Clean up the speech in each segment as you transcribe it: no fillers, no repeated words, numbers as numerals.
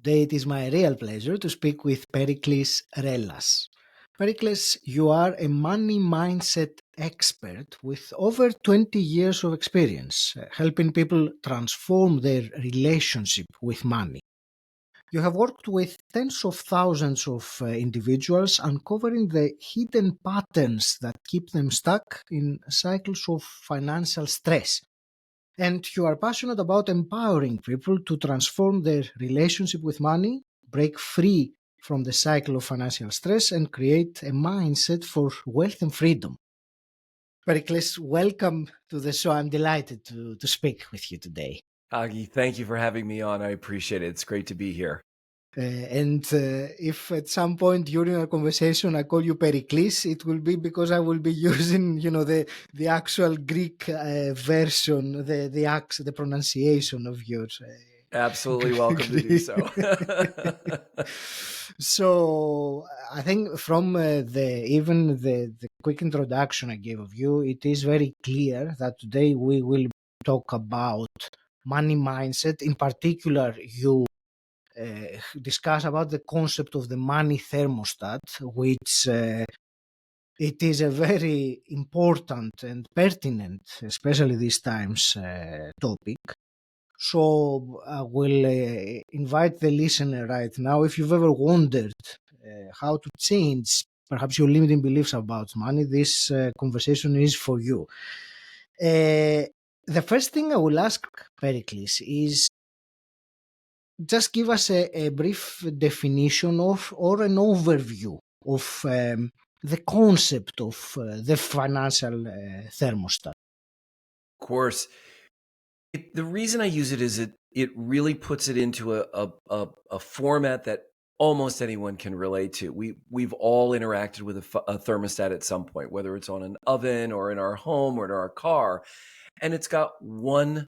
Today it is my real pleasure to speak with Pericles Rellas. Pericles, you are a money mindset expert with over 20 years of experience helping people transform their relationship with money. You have worked with tens of thousands of individuals, uncovering the hidden patterns that keep them stuck in cycles of financial stress. And you are passionate about empowering people to transform their relationship with money, break free from the cycle of financial stress, and create a mindset for wealth and freedom. Pericles, welcome to the show. I'm delighted to speak with you today. Agi, thank you for having me on. I appreciate it. It's great to be here. If at some point during our conversation I call you Pericles, it will be because I will be using, the actual Greek version, the pronunciation of your Absolutely welcome to do so. So I think from the quick introduction I gave of you, it is very clear that today we will talk about money mindset. In particular, you discuss about the concept of the money thermostat, which it is a very important and pertinent, especially these times, topic. So I will invite the listener right now, if you've ever wondered how to change perhaps your limiting beliefs about money, this conversation is for you. The first thing I will ask Pericles is just give us a brief definition of or an overview of the concept of the financial thermostat. Of course, the reason I use it is it really puts it into a format that almost anyone can relate to. We've all interacted with a thermostat at some point, whether it's on an oven or in our home or in our car, and it's got one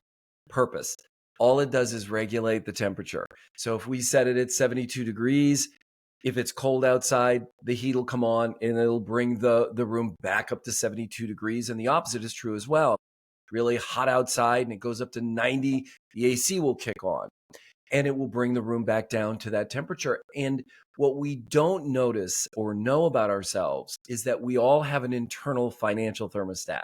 purpose. All it does is regulate the temperature. So if we set it at 72 degrees, if it's cold outside, the heat will come on and it'll bring the room back up to 72 degrees. And the opposite is true as well. Really hot outside and it goes up to 90, the AC will kick on and it will bring the room back down to that temperature. And what we don't notice or know about ourselves is that we all have an internal financial thermostat.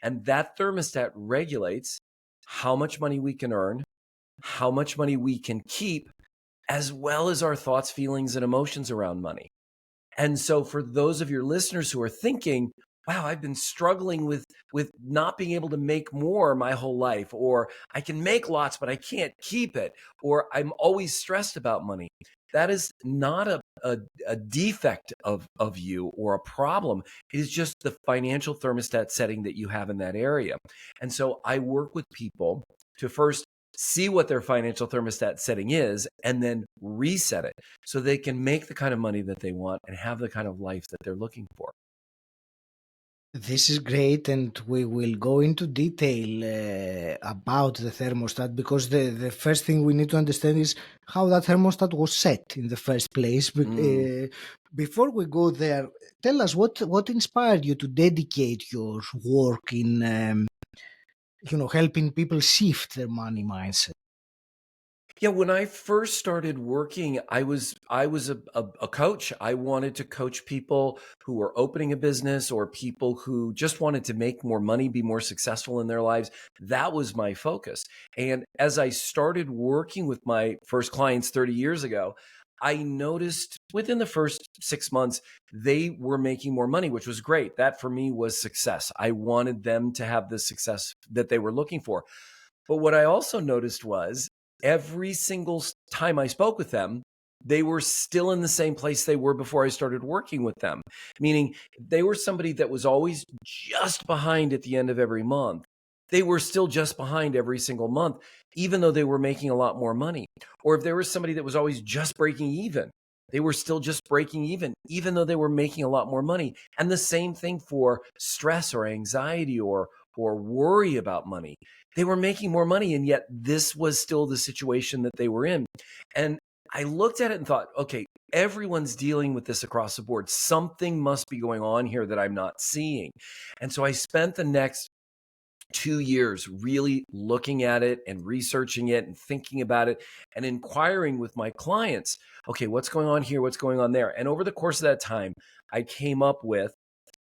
And that thermostat regulates how much money we can earn, how much money we can keep, as well as our thoughts, feelings, and emotions around money. And so for those of your listeners who are thinking, wow, I've been struggling with not being able to make more my whole life, or I can make lots, but I can't keep it, or I'm always stressed about money. That is not a defect of you or a problem. It is just the financial thermostat setting that you have in that area. And so I work with people to first see what their financial thermostat setting is and then reset it so they can make the kind of money that they want and have the kind of life that they're looking for. This is great, and we will go into detail about the thermostat, because the first thing we need to understand is how that thermostat was set in the first place. Before we go there, tell us what inspired you to dedicate your work in helping people shift their money mindset. Yeah, when I first started working, I was a coach. I wanted to coach people who were opening a business or people who just wanted to make more money, be more successful in their lives. That was my focus. And as I started working with my first clients 30 years ago, I noticed within the first 6 months, they were making more money, which was great. That for me was success. I wanted them to have the success that they were looking for. But what I also noticed was every single time I spoke with them, they were still in the same place they were before I started working with them, meaning they were somebody that was always just behind at the end of every month. They were still just behind every single month, even though they were making a lot more money. Or if there was somebody that was always just breaking even, they were still just breaking even though they were making a lot more money. And the same thing for stress or anxiety or worry about money. They were making more money, and yet this was still the situation that they were in. And I looked at it and thought, okay, everyone's dealing with this across the board. Something must be going on here that I'm not seeing. And so I spent the next 2 years really looking at it and researching it and thinking about it and inquiring with my clients, okay, what's going on here? What's going on there? And over the course of that time, I came up with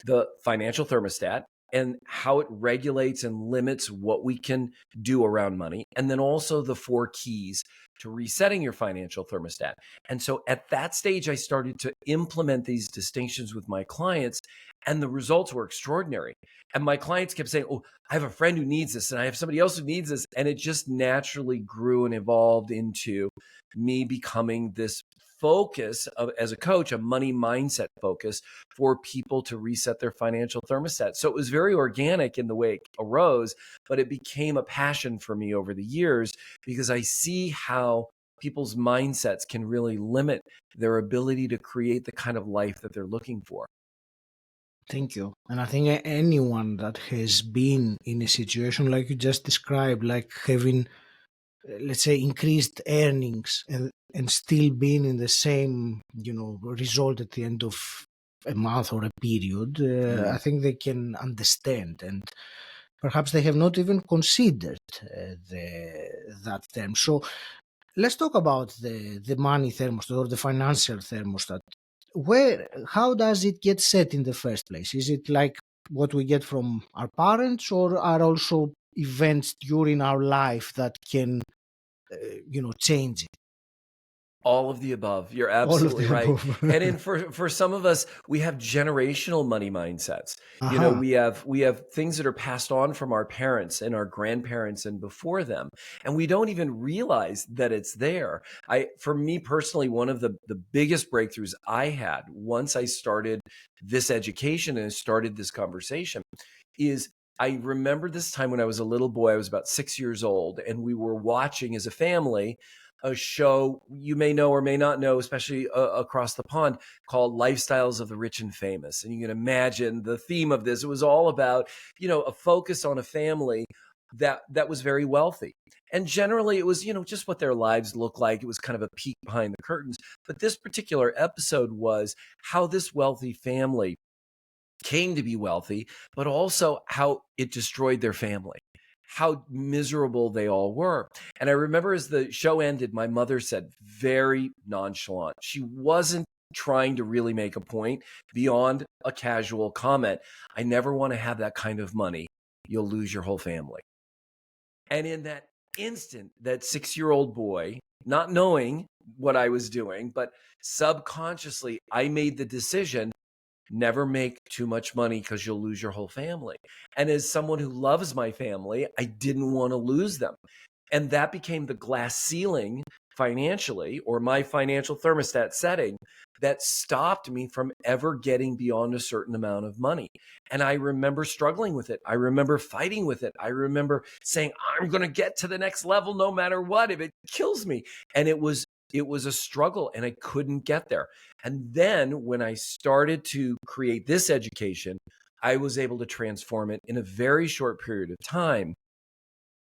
the financial thermostat and how it regulates and limits what we can do around money. And then also the 4 keys to resetting your financial thermostat. And so at that stage, I started to implement these distinctions with my clients, and the results were extraordinary. And my clients kept saying, oh, I have a friend who needs this, and I have somebody else who needs this. And it just naturally grew and evolved into me becoming this focus of, as a coach, a money mindset focus for people to reset their financial thermostat. So it was very organic in the way it arose, but it became a passion for me over the years because I see how people's mindsets can really limit their ability to create the kind of life that they're looking for. Thank you. And I think anyone that has been in a situation like you just described, like having, let's say, increased earnings and still being in the same, result at the end of a month or a period, I think they can understand. And perhaps they have not even considered that term. So let's talk about the money thermostat or the financial thermostat. How does it get set in the first place? Is it like what we get from our parents, or are also events during our life that can, change it? All of the above. You're All of absolutely the right. above. And in for some of us, we have generational money mindsets. Aha. We have things that are passed on from our parents and our grandparents and before them, and we don't even realize that it's there. For me personally, one of the biggest breakthroughs I had once I started this education and started this conversation is I remember this time when I was a little boy. I was about 6 years old, and we were watching as a family a show you may know or may not know, especially across the pond, called Lifestyles of the Rich and Famous. And you can imagine the theme of this. It was all about, a focus on a family that was very wealthy. And generally it was, just what their lives looked like. It was kind of a peek behind the curtains. But this particular episode was how this wealthy family came to be wealthy, but also how it destroyed their family, how miserable they all were. And I remember as the show ended, my mother said, very nonchalant, she wasn't trying to really make a point beyond a casual comment, I never want to have that kind of money. You'll lose your whole family. And in that instant, that 6-year-old boy, not knowing what I was doing, but subconsciously, I made the decision, never make too much money because you'll lose your whole family. And as someone who loves my family, I didn't want to lose them. And that became the glass ceiling financially, or my financial thermostat setting, that stopped me from ever getting beyond a certain amount of money. And I remember struggling with it. I remember fighting with it. I remember saying, I'm going to get to the next level no matter what, if it kills me. And it was a struggle, and I couldn't get there. And then when I started to create this education, I was able to transform it in a very short period of time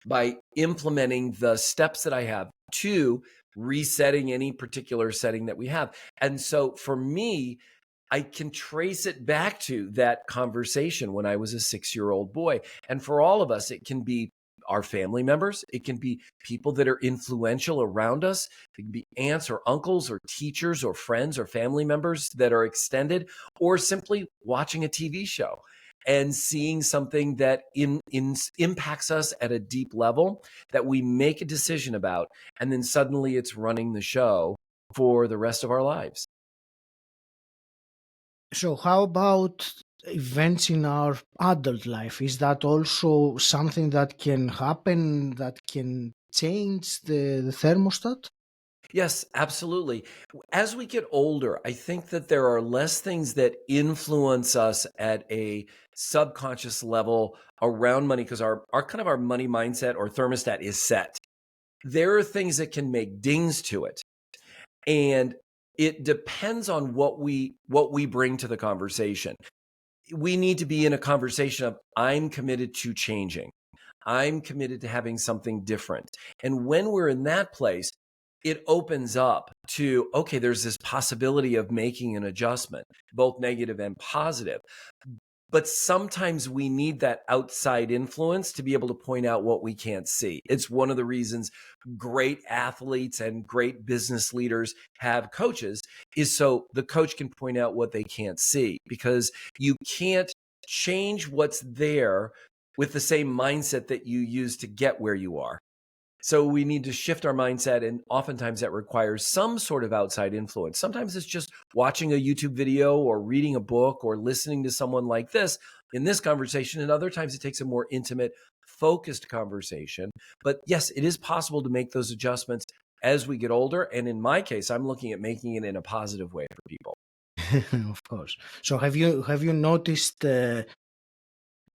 by implementing the steps that I have to resetting any particular setting that we have. And so for me, I can trace it back to that conversation when I was a 6-year-old boy. And for all of us, it can be our family members. It can be people that are influential around us. It can be aunts or uncles or teachers or friends or family members that are extended, or simply watching a TV show and seeing something that impacts us at a deep level that we make a decision about, and then suddenly it's running the show for the rest of our lives. So how about events in our adult life? Is that also something that can happen, that can change the thermostat? Yes, absolutely. As we get older, I think that there are less things that influence us at a subconscious level around money because our kind of our money mindset or thermostat is set. There are things that can make dings to it. And it depends on what we bring to the conversation. We need to be in a conversation of, I'm committed to changing. I'm committed to having something different. And when we're in that place, it opens up to, okay, there's this possibility of making an adjustment, both negative and positive. But sometimes we need that outside influence to be able to point out what we can't see. It's one of the reasons great athletes and great business leaders have coaches, is so the coach can point out what they can't see, because you can't change what's there with the same mindset that you use to get where you are. So we need to shift our mindset, and oftentimes that requires some sort of outside influence. Sometimes it's just watching a YouTube video or reading a book or listening to someone like this in this conversation, and other times it takes a more intimate, focused conversation. But yes, it is possible to make those adjustments as we get older, and in my case, I'm looking at making it in a positive way for people. Of course. So have you noticed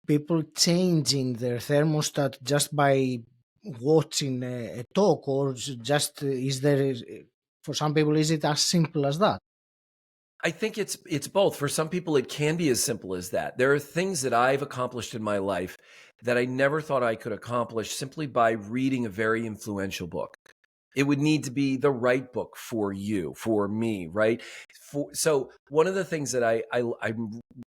people changing their thermostat just by watching a talk, or just is there, for some people, is it as simple as that? I think it's both. For some people, it can be as simple as that. There are things that I've accomplished in my life that I never thought I could accomplish simply by reading a very influential book. It would need to be the right book for you, for me, right? So one of the things that I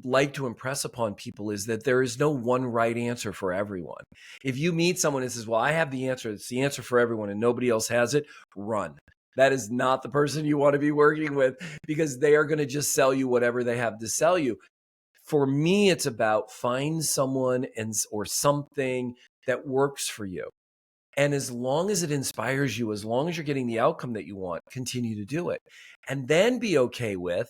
like to impress upon people is that there is no one right answer for everyone. If you meet someone who says, well, I have the answer, it's the answer for everyone, and nobody else has it, run. That is not the person you want to be working with, because they are going to just sell you whatever they have to sell you. For me, it's about find someone or something that works for you. And as long as it inspires you, as long as you're getting the outcome that you want, continue to do it. And then be okay with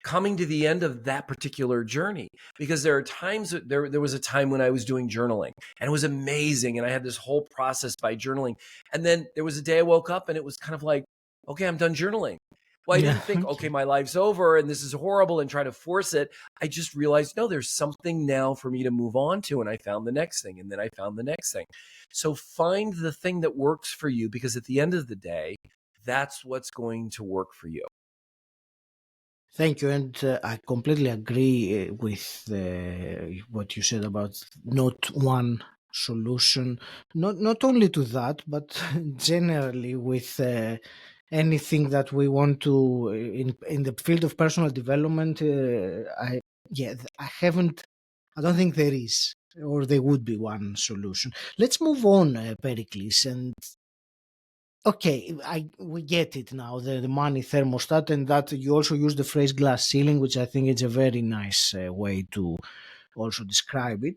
coming to the end of that particular journey. Because there are times, there was a time when I was doing journaling, and it was amazing. And I had this whole process by journaling. And then there was a day I woke up and it was kind of like, okay, I'm done journaling. Well, I Yeah. didn't think, okay, my life's over and this is horrible, and try to force it. I just realized, no, there's something now for me to move on to. And I found the next thing, and then I found the next thing. So find the thing that works for you, because at the end of the day, that's what's going to work for you. Thank you, and I completely agree with what you said about not one solution. Not only to that, but generally with anything that we want to in the field of personal development. I haven't. I don't think there is, or there would be one solution. Let's move on, Pericles, and okay, we get it now. The money thermostat, and that you also use the phrase glass ceiling, which I think is a very nice way to also describe it.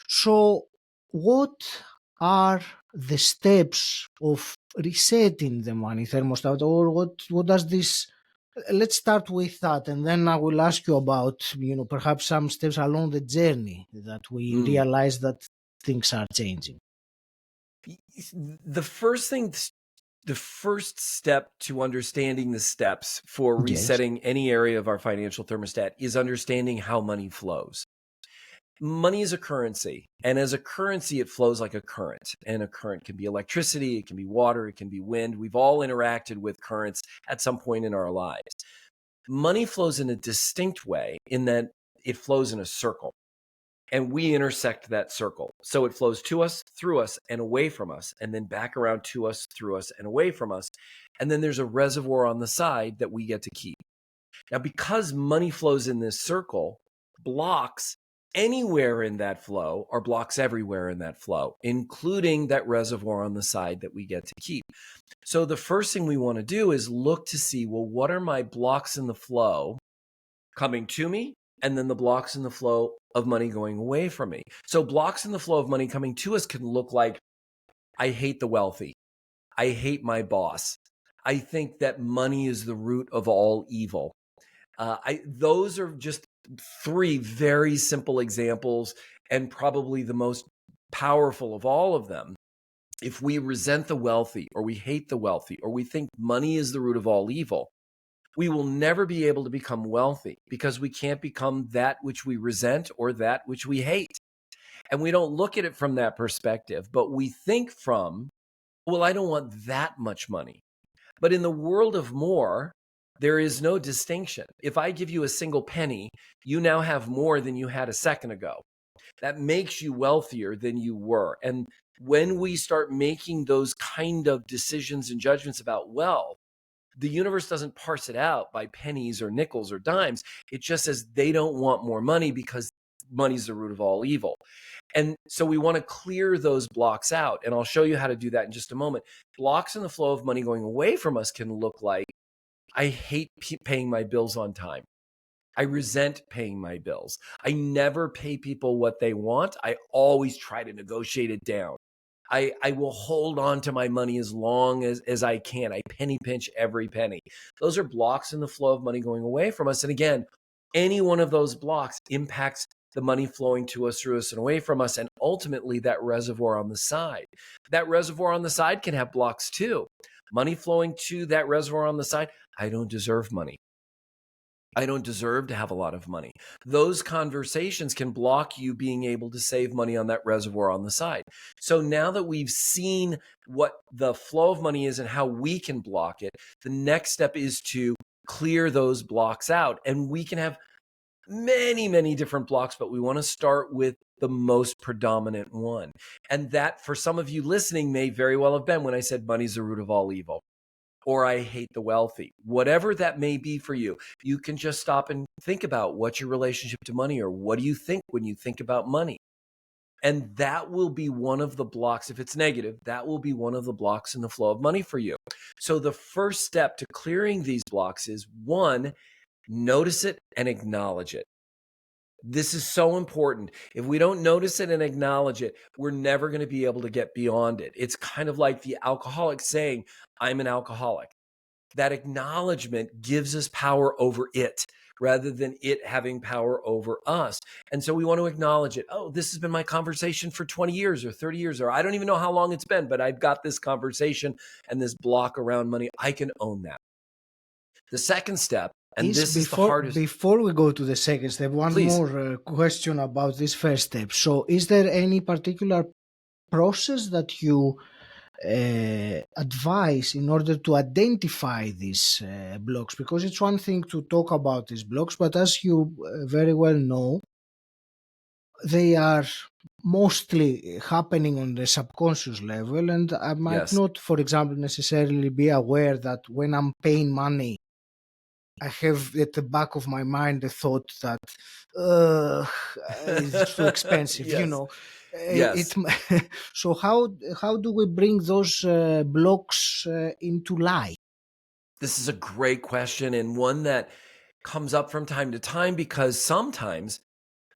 So, what are the steps of resetting the money thermostat, or what does this? Let's start with that, and then I will ask you about, perhaps some steps along the journey that we Mm. realize that things are changing. The first thing, the first step to understanding the steps for Yes. resetting any area of our financial thermostat is understanding how money flows. Money is a currency, and as a currency, it flows like a current. And a current can be electricity, it can be water, it can be wind. We've all interacted with currents at some point in our lives. Money flows in a distinct way in that it flows in a circle, and we intersect that circle. So it flows to us, through us, and away from us, and then back around to us, through us, and away from us. And then there's a reservoir on the side that we get to keep. Now, because money flows in this circle, blocks anywhere in that flow are blocks everywhere in that flow, including that reservoir on the side that we get to keep. So the first thing we want to do is look to see, well, what are my blocks in the flow coming to me? And then the blocks in the flow of money going away from me. So blocks in the flow of money coming to us can look like, I hate the wealthy. I hate my boss. I think that money is the root of all evil. Those are just three very simple examples, and probably the most powerful of all of them. If we resent the wealthy, or we hate the wealthy, or we think money is the root of all evil, we will never be able to become wealthy, because we can't become that which we resent or that which we hate. And we don't look at it from that perspective, but we think from, well, I don't want that much money. But in the world of more, there is no distinction. If I give you a single penny, you now have more than you had a second ago. That makes you wealthier than you were. And when we start making those kind of decisions and judgments about wealth, the universe doesn't parse it out by pennies or nickels or dimes. It just says they don't want more money because money's the root of all evil. And so we want to clear those blocks out. And I'll show you how to do that in just a moment. Blocks in the flow of money going away from us can look like, I hate paying my bills on time. I resent paying my bills. I never pay people what they want. I always try to negotiate it down. I will hold on to my money as long as I can. I penny pinch every penny. Those are blocks in the flow of money going away from us. And again, any one of those blocks impacts the money flowing to us, through us, and away from us, and ultimately that reservoir on the side. That reservoir on the side can have blocks too. Money flowing to that reservoir on the side. I don't deserve money. I don't deserve to have a lot of money. Those conversations can block you being able to save money on that reservoir on the side. So now that we've seen what the flow of money is and how we can block it, the next step is to clear those blocks out. And we can have many, many different blocks, but we want to start with the most predominant one. And that, for some of you listening, may very well have been when I said money's the root of all evil, or I hate the wealthy. Whatever that may be for you, you can just stop and think about what's your relationship to money, or what do you think when you think about money? And that will be one of the blocks. If it's negative, that will be one of the blocks in the flow of money for you. So the first step to clearing these blocks is, one, notice it and acknowledge it. This is so important. If we don't notice it and acknowledge it, we're never going to be able to get beyond it. It's kind of like the alcoholic saying, I'm an alcoholic. That acknowledgement gives us power over it rather than it having power over us. And so we want to acknowledge it. Oh, this has been my conversation for 20 years or 30 years, or I don't even know how long it's been, but I've got this conversation and this block around money. I can own that. The second step, and this is the hardest. Before we go to the second step, one Please. more question about this first step. So is there any particular process that you advise in order to identify these blocks? Because it's one thing to talk about these blocks, but as you very well know, they are mostly happening on the subconscious level, and I might Yes. not, for example, necessarily be aware that when I'm paying money, I have at the back of my mind the thought that it's too expensive, Yes. you know. Yes. So how do we bring those blocks into light? This is a great question, and one that comes up from time to time, because sometimes,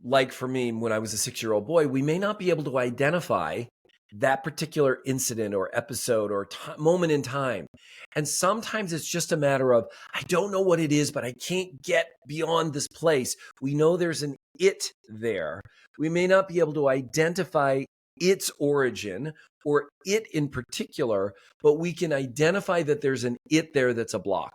like for me, when I was a 6-year-old boy, we may not be able to identify that particular incident or episode or moment in time. And sometimes it's just a matter of, I don't know what it is, but I can't get beyond this place. We know there's an it there. We may not be able to identify its origin or it in particular, but we can identify that there's an it there that's a block.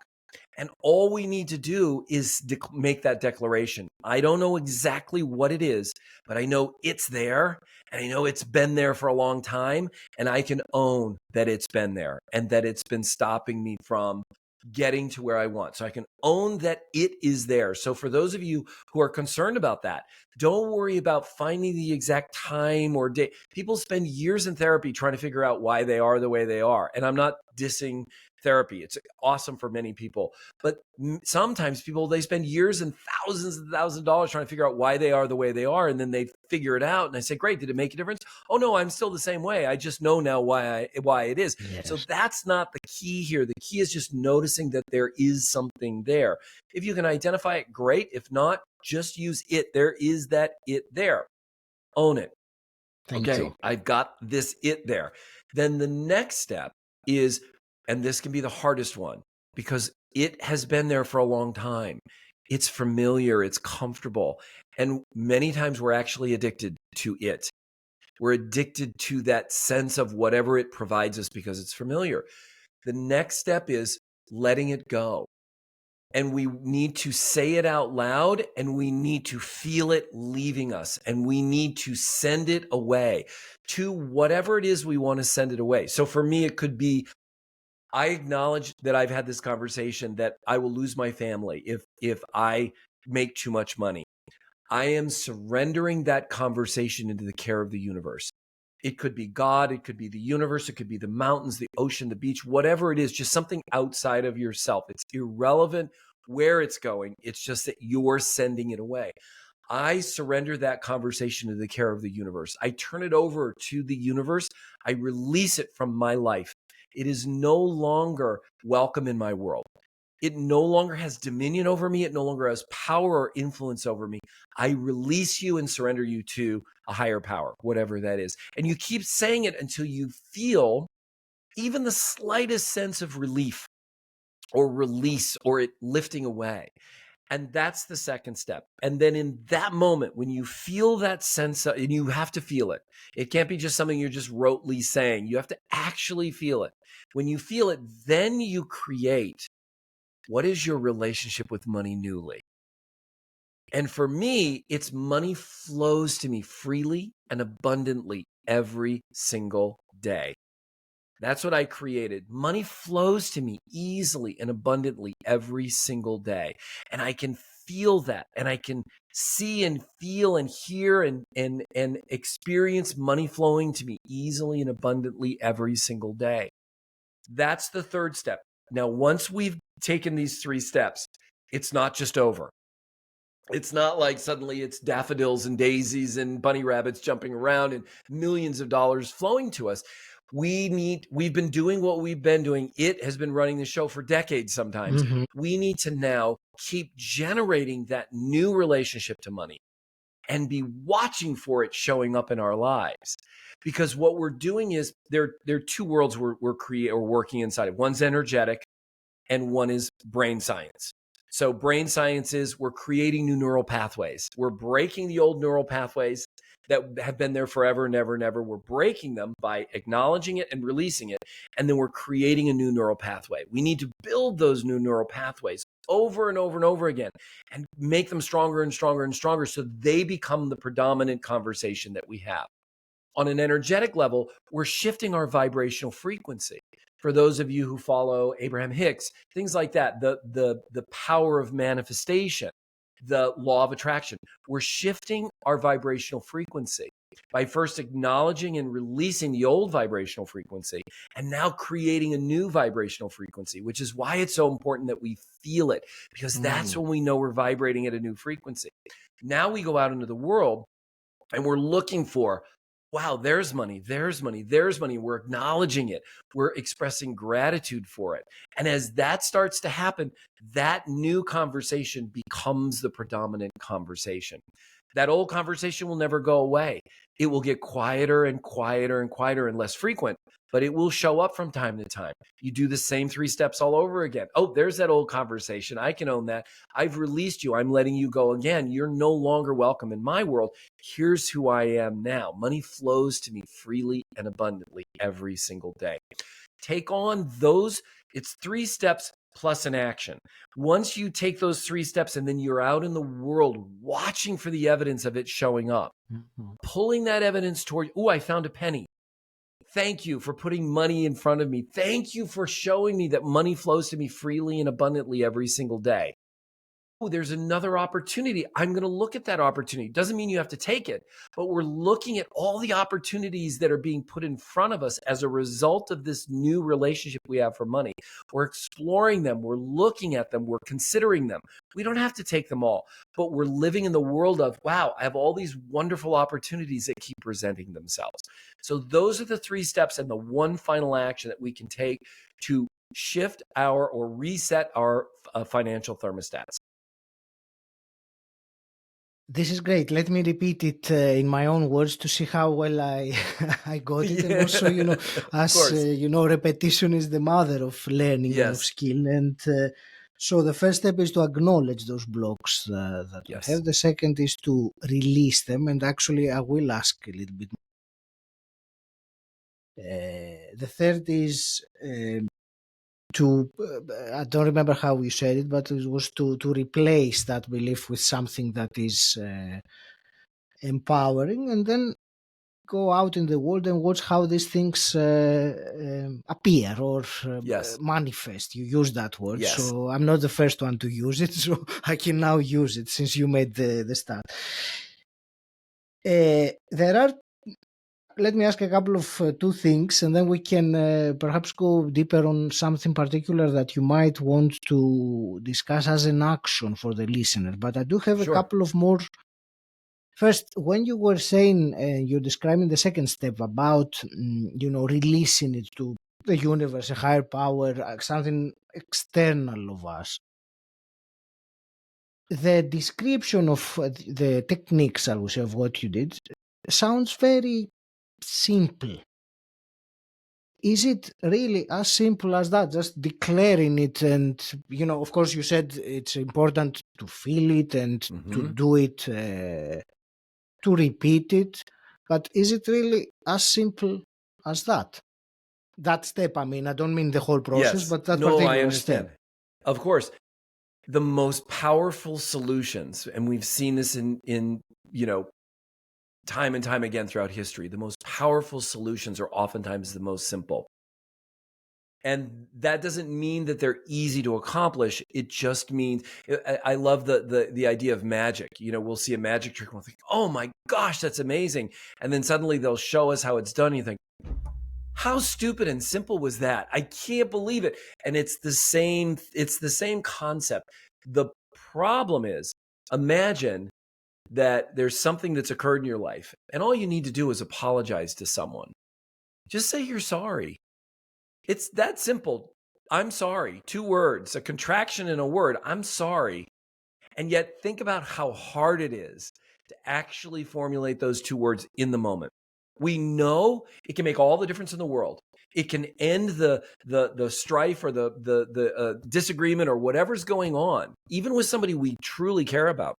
And all we need to do is make that declaration. I don't know exactly what it is, but I know it's there, and I know it's been there for a long time, and I can own that it's been there and that it's been stopping me from getting to where I want. So I can own that it is there. So for those of you who are concerned about that, don't worry about finding the exact time or day. People spend years in therapy trying to figure out why they are the way they are. And I'm not dissing therapy. It's awesome for many people. But sometimes people, they spend years and thousands of dollars trying to figure out why they are the way they are. And then they figure it out. And I say, great, did it make a difference? Oh no, I'm still the same way. I just know now why it is. Yes. So that's not the key here. The key is just noticing that there is something there. If you can identify it, great. If not, just use it. There is that it there. Own it. Thank okay, you. I've got this it there. Then the next step is, and this can be the hardest one, because it has been there for a long time. It's familiar, it's comfortable. And many times we're actually addicted to it. We're addicted to that sense of whatever it provides us because it's familiar. The next step is letting it go. And we need to say it out loud, and we need to feel it leaving us, and we need to send it away to whatever it is we want to send it away. So for me, it could be, I acknowledge that I've had this conversation that I will lose my family if I make too much money. I am surrendering that conversation into the care of the universe. It could be God, it could be the universe, it could be the mountains, the ocean, the beach, whatever it is, just something outside of yourself. It's irrelevant where it's going. It's just that you're sending it away. I surrender that conversation to the care of the universe. I turn it over to the universe. I release it from my life. It is no longer welcome in my world. It no longer has dominion over me. It no longer has power or influence over me. I release you and surrender you to a higher power, whatever that is. And you keep saying it until you feel even the slightest sense of relief or release or it lifting away. And that's the second step. And then in that moment, when you feel that sense of, and you have to feel it, it can't be just something you're just rotely saying. You have to actually feel it. When you feel it, then you create, what is your relationship with money newly? And for me, it's money flows to me freely and abundantly every single day. That's what I created. Money flows to me easily and abundantly every single day. And I can feel that. And I can see and feel and hear and experience money flowing to me easily and abundantly every single day. That's the third step. Now, once we've taken these 3 steps, it's not just over. It's not like suddenly it's daffodils and daisies and bunny rabbits jumping around and millions of dollars flowing to us. We've been doing what we've been doing. It has been running the show for decades sometimes. Mm-hmm. We need to now keep generating that new relationship to money and be watching for it showing up in our lives. Because what we're doing is there are 2 worlds we're working inside of. One's energetic and one is brain science. So brain science is we're creating new neural pathways. We're breaking the old neural pathways that have been there forever and ever and ever. We're breaking them by acknowledging it and releasing it. And then we're creating a new neural pathway. We need to build those new neural pathways over and over and over again and make them stronger and stronger and stronger so they become the predominant conversation that we have. On an energetic level, we're shifting our vibrational frequency. For those of you who follow Abraham Hicks, things like that, the power of manifestation, the law of attraction, we're shifting our vibrational frequency by first acknowledging and releasing the old vibrational frequency and now creating a new vibrational frequency, which is why it's so important that we feel it, because that's when we know we're vibrating at a new frequency. Now we go out into the world and we're looking for, wow, there's money, there's money, there's money. We're acknowledging it. We're expressing gratitude for it. And as that starts to happen, that new conversation becomes the predominant conversation. That old conversation will never go away. It will get quieter and quieter and quieter and less frequent, but it will show up from time to time. You do the same 3 steps all over again. Oh, there's that old conversation. I can own that. I've released you. I'm letting you go again. You're no longer welcome in my world. Here's who I am now. Money flows to me freely and abundantly every single day. Take on those. It's 3 steps plus an action. Once you take those 3 steps and then you're out in the world watching for the evidence of it showing up, pulling that evidence toward, oh, I found a penny. Thank you for putting money in front of me. Thank you for showing me that money flows to me freely and abundantly every single day. Oh, there's another opportunity. I'm going to look at that opportunity. Doesn't mean you have to take it, but we're looking at all the opportunities that are being put in front of us as a result of this new relationship we have for money. We're exploring them. We're looking at them. We're considering them. We don't have to take them all, but we're living in the world of, wow, I have all these wonderful opportunities that keep presenting themselves. So those are the 3 steps and the one final action that we can take to shift our or reset our financial thermostats. This is great. Let me repeat it in my own words to see how well I I got it. And also, as repetition is the mother of learning and of skill. And so the first step is to acknowledge those blocks that we have. The second is to release them. And actually, I will ask a little bit more. The third is I don't remember how you said it, but it was to replace that belief with something that is empowering, and then go out in the world and watch how these things appear or manifest. You use that word, so I'm not the first one to use it, so I can now use it since you made the start. Let me ask a couple of 2 things, and then we can perhaps go deeper on something particular that you might want to discuss as an action for the listener. But I do have a couple of more First, when you were saying, you're describing the second step about, releasing it to the universe, a higher power, something external of us. The description of the techniques, I would say, of what you did sounds very simple. Is it really as simple as that? Just declaring it, and of course, you said it's important to feel it and to do it, to repeat it. But is it really as simple as that? That step, I mean, I don't mean the whole process, Yes. but that No, I particular understand. step. Of course, the most powerful solutions, and we've seen this in time and time again throughout history, the most powerful solutions are oftentimes the most simple. And that doesn't mean that they're easy to accomplish. It just means, I love the idea of magic. We'll see a magic trick and we'll think, oh my gosh, that's amazing. And then suddenly they'll show us how it's done. And you think, how stupid and simple was that? I can't believe it. And it's the same concept. The problem is, imagine that there's something that's occurred in your life, and all you need to do is apologize to someone. Just say you're sorry. It's that simple. I'm sorry. 2 words, a contraction in a word. I'm sorry. And yet think about how hard it is to actually formulate those 2 words in the moment. We know it can make all the difference in the world. It can end the strife or the disagreement or whatever's going on, even with somebody we truly care about.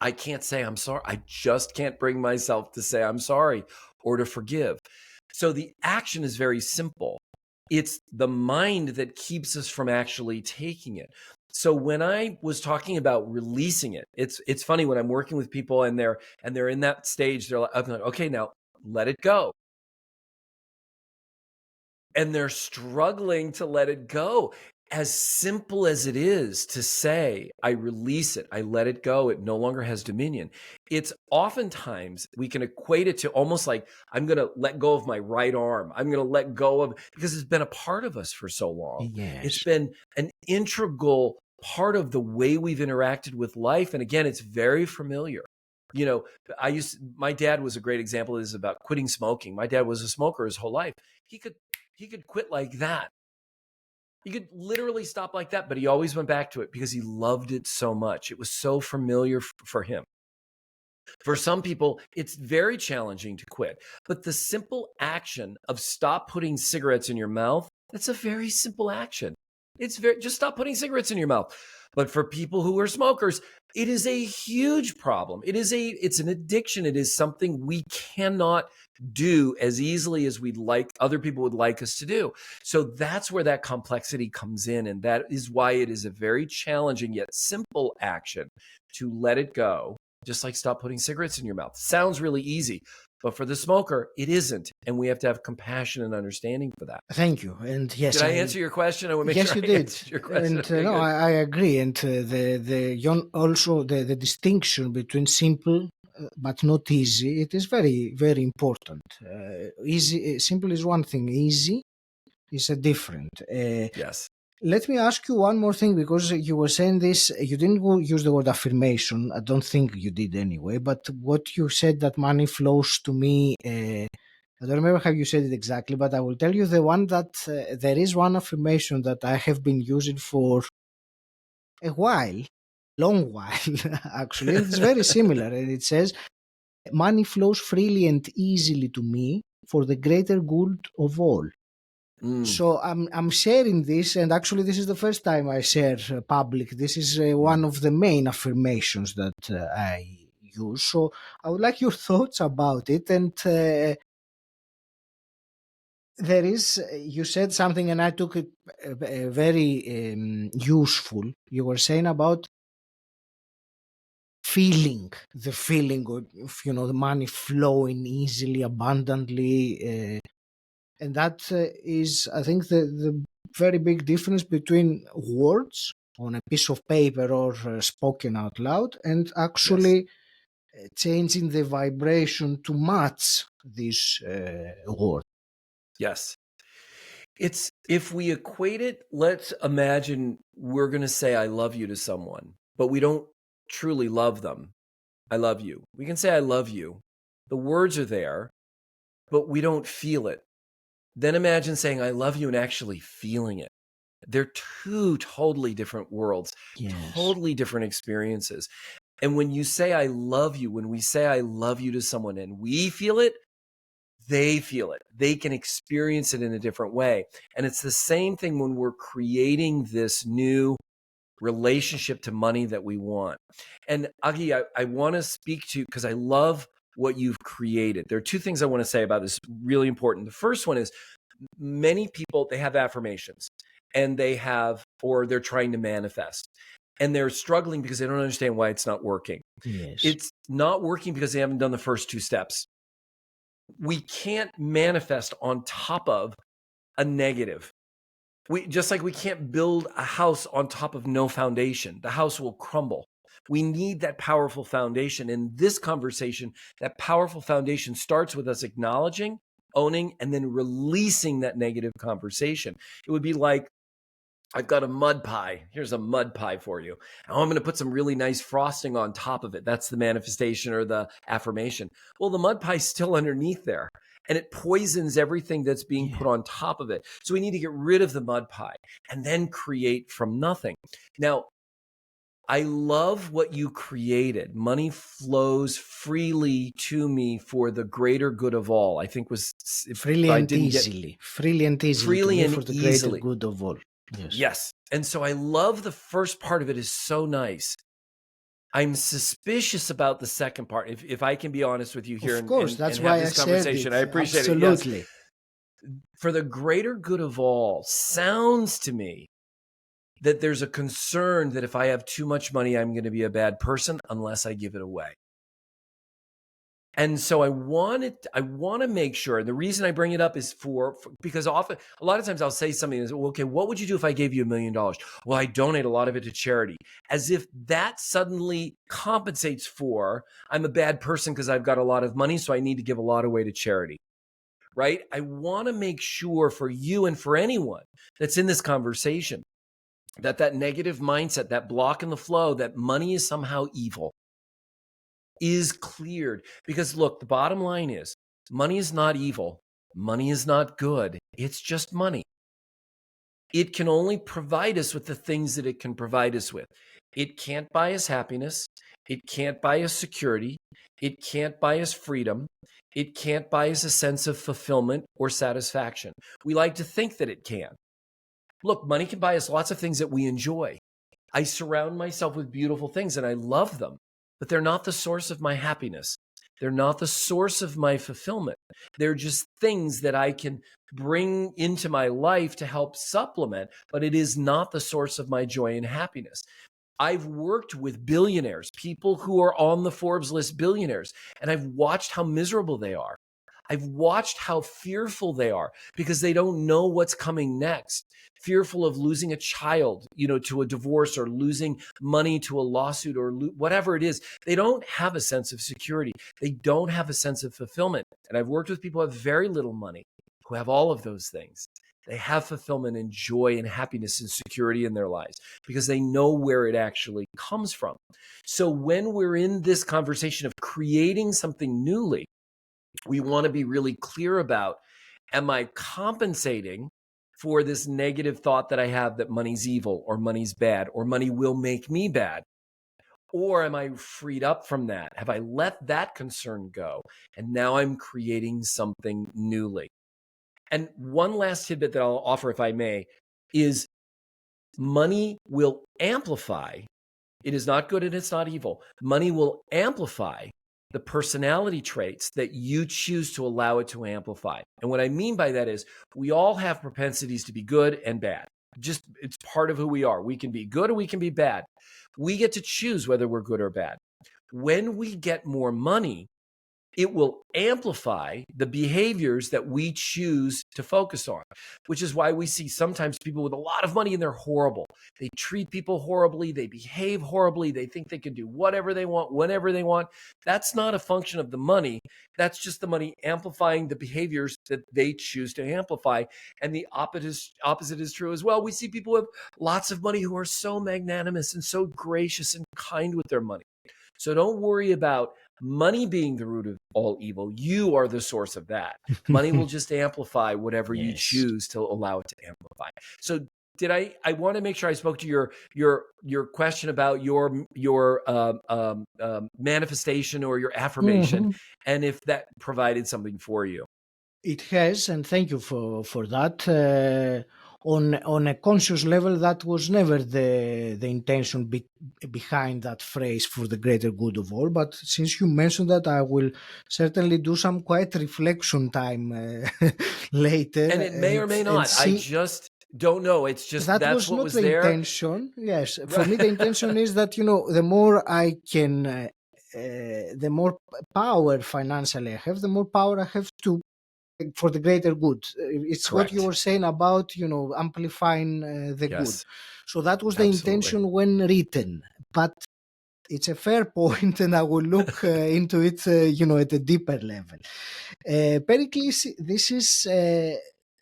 I can't say I'm sorry. I just can't bring myself to say I'm sorry or to forgive. So the action is very simple. It's the mind that keeps us from actually taking it. So when I was talking about releasing it, it's funny when I'm working with people and they're in that stage, I'm like, okay, now let it go. And they're struggling to let it go. As simple as it is to say, I release it, I let it go, it no longer has dominion. It's oftentimes we can equate it to almost like, I'm going to let go of my right arm. I'm going to let go of, because it's been a part of us for so long. Yes. It's been an integral part of the way we've interacted with life. And again, it's very familiar. My dad was a great example of this about quitting smoking. My dad was a smoker his whole life. He could quit like that. He could literally stop like that, but he always went back to it because he loved it so much. It was so familiar for him. For some people, it's very challenging to quit. But the simple action of stop putting cigarettes in your mouth, that's a very simple action. Just stop putting cigarettes in your mouth. But for people who are smokers, it is a huge problem. It's an addiction. It is something we cannot do as easily as other people would like us to do. So that's where that complexity comes in. And that is why it is a very challenging yet simple action to let it go. Just like stop putting cigarettes in your mouth. Sounds really easy, but for the smoker, it isn't. And we have to have compassion and understanding for that. Thank you. And yes, did I answer your question? I will make yes, sure you I did. answered your question. And no, I agree. And also the distinction between simple but not easy, it is very, very important. Simple is one thing. Easy is a different. Yes. Let me ask you one more thing, because you were saying this, you didn't use the word affirmation. I don't think you did anyway, but what you said, that money flows to me, I don't remember how you said it exactly, but I will tell you the one that there is one affirmation that I have been using for a while, long while actually, and it's very similar, and it says, money flows freely and easily to me for the greater good of all. So I'm sharing this, and actually this is the first time I share public. This is one of the main affirmations that I use. So I would like your thoughts about it. And there is, you said something, and I took it very useful. You were saying about the feeling of the money flowing easily, abundantly. And that is, I think, the very big difference between words on a piece of paper or spoken out loud, and actually changing the vibration to match this word. Yes. If we equate it, let's imagine we're going to say I love you to someone, but we don't truly love them. I love you. We can say, I love you. The words are there, but we don't feel it. Then imagine saying, I love you and actually feeling it. They're two totally different worlds, Yes. totally different experiences. And when you say, I love you, when we say, I love you to someone and we feel it, they feel it. They can experience it in a different way. And it's the same thing when we're creating this new relationship to money that we want. And Agi, I want to speak to, because I love what you've created. There are two things I want to say about this, really important. The first one is many people, they have affirmations and or they're trying to manifest and they're struggling because they don't understand why it's not working. Yes. It's not working because they haven't done the first two steps. We can't manifest on top of a negative. Just like we can't build a house on top of no foundation. The house will crumble. We need that powerful foundation. In this conversation, that powerful foundation starts with us acknowledging, owning, and then releasing that negative conversation. It would be like, I've got a mud pie. Here's a mud pie for you. Now I'm going to put some really nice frosting on top of it. That's the manifestation or the affirmation. Well, the mud pie's still underneath there and it poisons everything that's being Yeah. put on top of it. So we need to get rid of the mud pie and then create from nothing. Now, I love what you created. Money flows freely to me for the greater good of all. I think if Freely I and didn't get easily. Freely and easily to freely me and for the greater easily. good of all. Yes. Yes. And so I love the first part of it is so nice. I'm suspicious about the second part. If I can be honest with you here Of course, and that's have why I this shared conversation, it. I appreciate it. Yes. Absolutely. For the greater good of all sounds to me that there's a concern that if I have too much money, I'm going to be a bad person unless I give it away. And so I want to make sure, and the reason I bring it up is because often, a lot of times I'll say something that's, well, okay, what would you do if I gave you $1 million? Well, I donate a lot of it to charity, as if that suddenly compensates for, I'm a bad person because I've got a lot of money, so I need to give a lot away to charity, right? I want to make sure for you and for anyone that's in this conversation that negative mindset, that block in the flow, that money is somehow evil, is cleared. Because look, the bottom line is money is not evil. Money is not good. It's just money. It can only provide us with the things that it can provide us with. It can't buy us happiness. It can't buy us security. It can't buy us freedom. It can't buy us a sense of fulfillment or satisfaction. We like to think that it can. Look, money can buy us lots of things that we enjoy. I surround myself with beautiful things and I love them, but they're not the source of my happiness. They're not the source of my fulfillment. They're just things that I can bring into my life to help supplement, but it is not the source of my joy and happiness. I've worked with billionaires, people who are on the Forbes list billionaires, and I've watched how miserable they are. I've watched how fearful they are because they don't know what's coming next. Fearful of losing a child, to a divorce or losing money to a lawsuit or whatever it is. They don't have a sense of security. They don't have a sense of fulfillment. And I've worked with people who have very little money, who have all of those things. They have fulfillment and joy and happiness and security in their lives because they know where it actually comes from. So when we're in this conversation of creating something newly, we want to be really clear about, am I compensating for this negative thought that I have that money's evil or money's bad or money will make me bad? Or am I freed up from that? Have I let that concern go? And now I'm creating something newly. And one last tidbit that I'll offer, if I may, is money will amplify. It is not good and it's not evil. Money will amplify the personality traits that you choose to allow it to amplify. And what I mean by that is we all have propensities to be good and bad. It's part of who we are. We can be good or we can be bad. We get to choose whether we're good or bad. When we get more money, it will amplify the behaviors that we choose to focus on, which is why we see sometimes people with a lot of money and they're horrible. They treat people horribly. They behave horribly. They think they can do whatever they want, whenever they want. That's not a function of the money. That's just the money amplifying the behaviors that they choose to amplify. And the opposite is true as well. We see people with lots of money who are so magnanimous and so gracious and kind with their money. So don't worry about money being the root of all evil. You are the source of that. Money will just amplify whatever you Yes. choose to allow it to amplify. So did I want to make sure I spoke to your question about your manifestation or your affirmation, Mhm. and if that provided something for you. It has, and thank you for that. On a conscious level, that was never the intention behind that phrase for the greater good of all. But since you mentioned that, I will certainly do some quiet reflection time later And it may or may and not. I see. just don't know. It's just That that's was what not was the there. intention. Yes, for Right. me, the intention is that the more I can, the more power financially I have, the more power I have to for the greater good. It's what you Correct. were saying about amplifying the good. Yes, So that was the absolutely. intention when written, but it's a fair point, and I will look into it, at a deeper level. Pericles, this is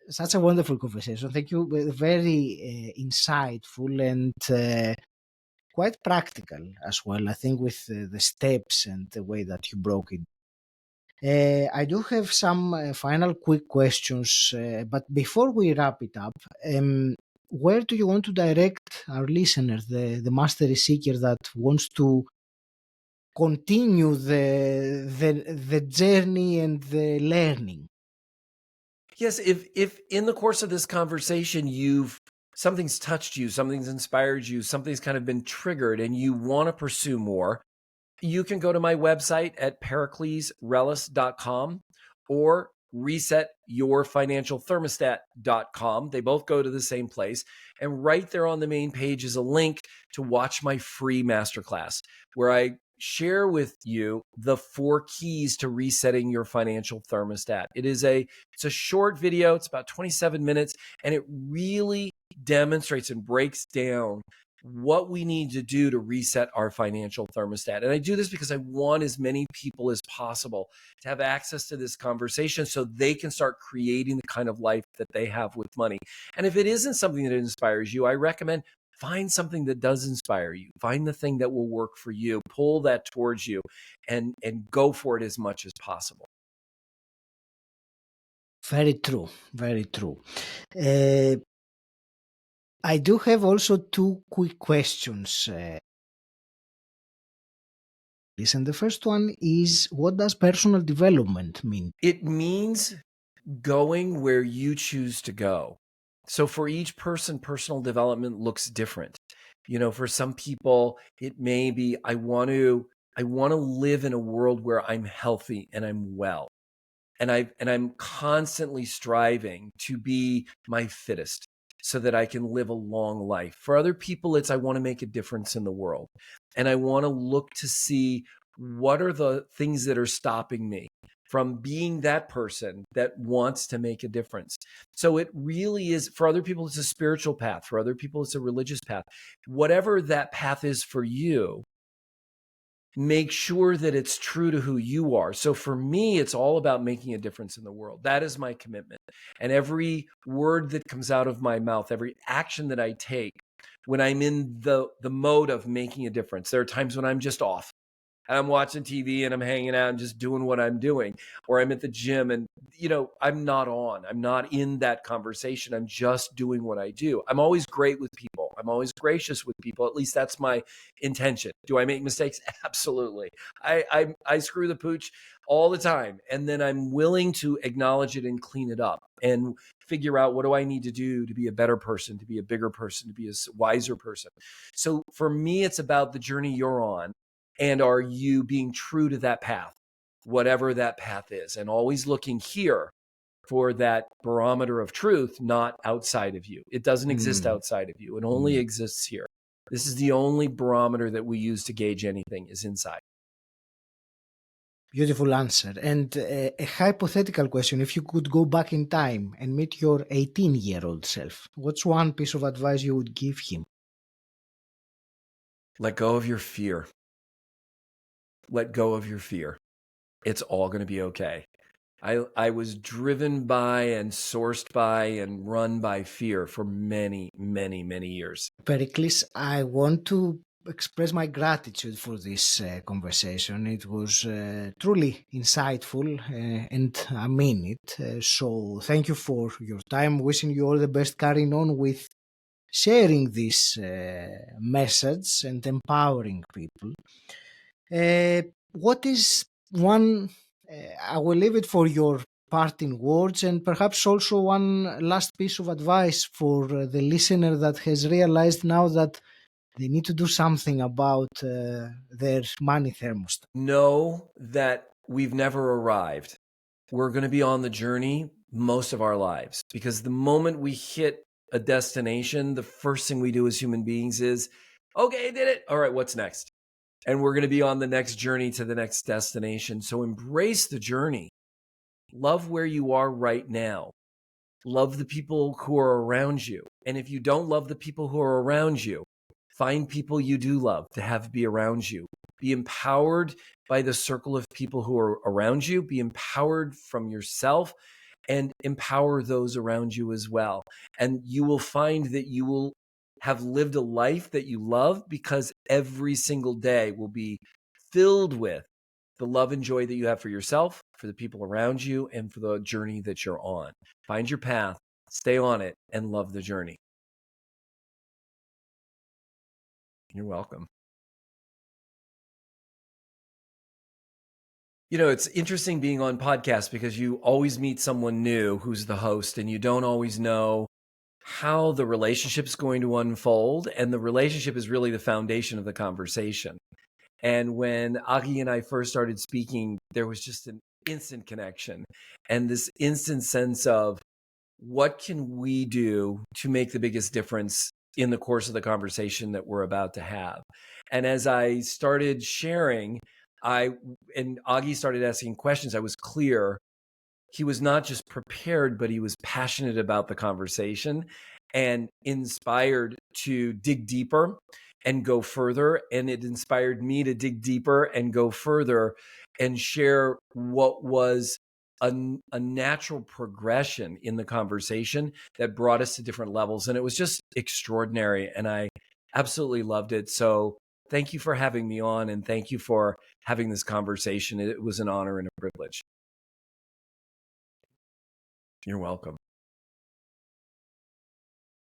such a wonderful conversation. Thank you. Very insightful and quite practical as well. I think with the steps and the way that you broke it. I do have some final quick questions, but before we wrap it up, where do you want to direct our listeners, the mastery seeker that wants to continue the journey and the learning? Yes, if in the course of this conversation something's touched you, something's inspired you, something's kind of been triggered and you want to pursue more, you can go to my website at periclesrellas.com or resetyourfinancialthermostat.com. They both go to the same place. And right there on the main page is a link to watch my free masterclass where I share with you the 4 keys to resetting your financial thermostat. It's a short video, it's about 27 minutes, and it really demonstrates and breaks down what we need to do to reset our financial thermostat. And I do this because I want as many people as possible to have access to this conversation so they can start creating the kind of life that they have with money. And if it isn't something that inspires you, I recommend find something that does inspire you. Find the thing that will work for you. Pull that towards you and go for it as much as possible. Very true. Very true. I do have also two quick questions. And the first one is, what does personal development mean? It means going where you choose to go. So for each person, personal development looks different. For some people, it may be I want to live in a world where I'm healthy and I'm well. And I'm constantly striving to be my fittest so that I can live a long life. For other people, it's I want to make a difference in the world. And I want to look to see what are the things that are stopping me from being that person that wants to make a difference. So it really is, for other people, it's a spiritual path. For other people, it's a religious path. Whatever that path is for you, make sure that it's true to who you are. So for me, it's all about making a difference in the world. That is my commitment. And every word that comes out of my mouth, every action that I take, when I'm in the mode of making a difference, there are times when I'm just off. And I'm watching TV and I'm hanging out and just doing what I'm doing, or I'm at the gym and I'm not on. I'm not in that conversation. I'm just doing what I do. I'm always great with people. I'm always gracious with people. At least that's my intention. Do I make mistakes? Absolutely. I screw the pooch all the time, and then I'm willing to acknowledge it and clean it up and figure out what do I need to do to be a better person, to be a bigger person, to be a wiser person. So for me, it's about the journey you're on. And are you being true to that path, whatever that path is? And always looking here for that barometer of truth, not outside of you. It doesn't exist Mm, outside of you. It only mm. exists here. This is the only barometer that we use to gauge anything is inside. Beautiful answer. And a hypothetical question, if you could go back in time and meet your 18-year-old self, what's one piece of advice you would give him? Let go of your fear. Let go of your fear. It's all going to be okay. I was driven by and sourced by and run by fear for many, many, many years. Pericles, I want to express my gratitude for this conversation. It was truly insightful, and I mean it. So thank you for your time. Wishing you all the best carrying on with sharing this message and empowering people. What is one, I will leave it for your parting words, and perhaps also one last piece of advice for the listener that has realized now that they need to do something about their money thermostat. Know that we've never arrived. We're going to be on the journey most of our lives, because the moment we hit a destination, the first thing we do as human beings is, okay, I did it. All right, what's next? And we're going to be on the next journey to the next destination. So embrace the journey. Love where you are right now. Love the people who are around you. And if you don't love the people who are around you, find people you do love to have be around you. Be empowered by the circle of people who are around you. Be empowered from yourself and empower those around you as well. And you will find that you will have lived a life that you love, because every single day will be filled with the love and joy that you have for yourself, for the people around you, and for the journey that you're on. Find your path, stay on it, and love the journey. You're welcome. You know, it's interesting being on podcasts, because you always meet someone new who's the host, and you don't always know how the relationship's going to unfold. And the relationship is really the foundation of the conversation. And when Agi and I first started speaking, there was just an instant connection and this instant sense of, what can we do to make the biggest difference in the course of the conversation that we're about to have? And as I started sharing, and Augie started asking questions, I was clear he was not just prepared, but he was passionate about the conversation and inspired to dig deeper and go further. And it inspired me to dig deeper and go further and share what was a natural progression in the conversation that brought us to different levels. And it was just extraordinary. And I absolutely loved it. So thank you for having me on, and thank you for having this conversation. It was an honor and a privilege. You're welcome.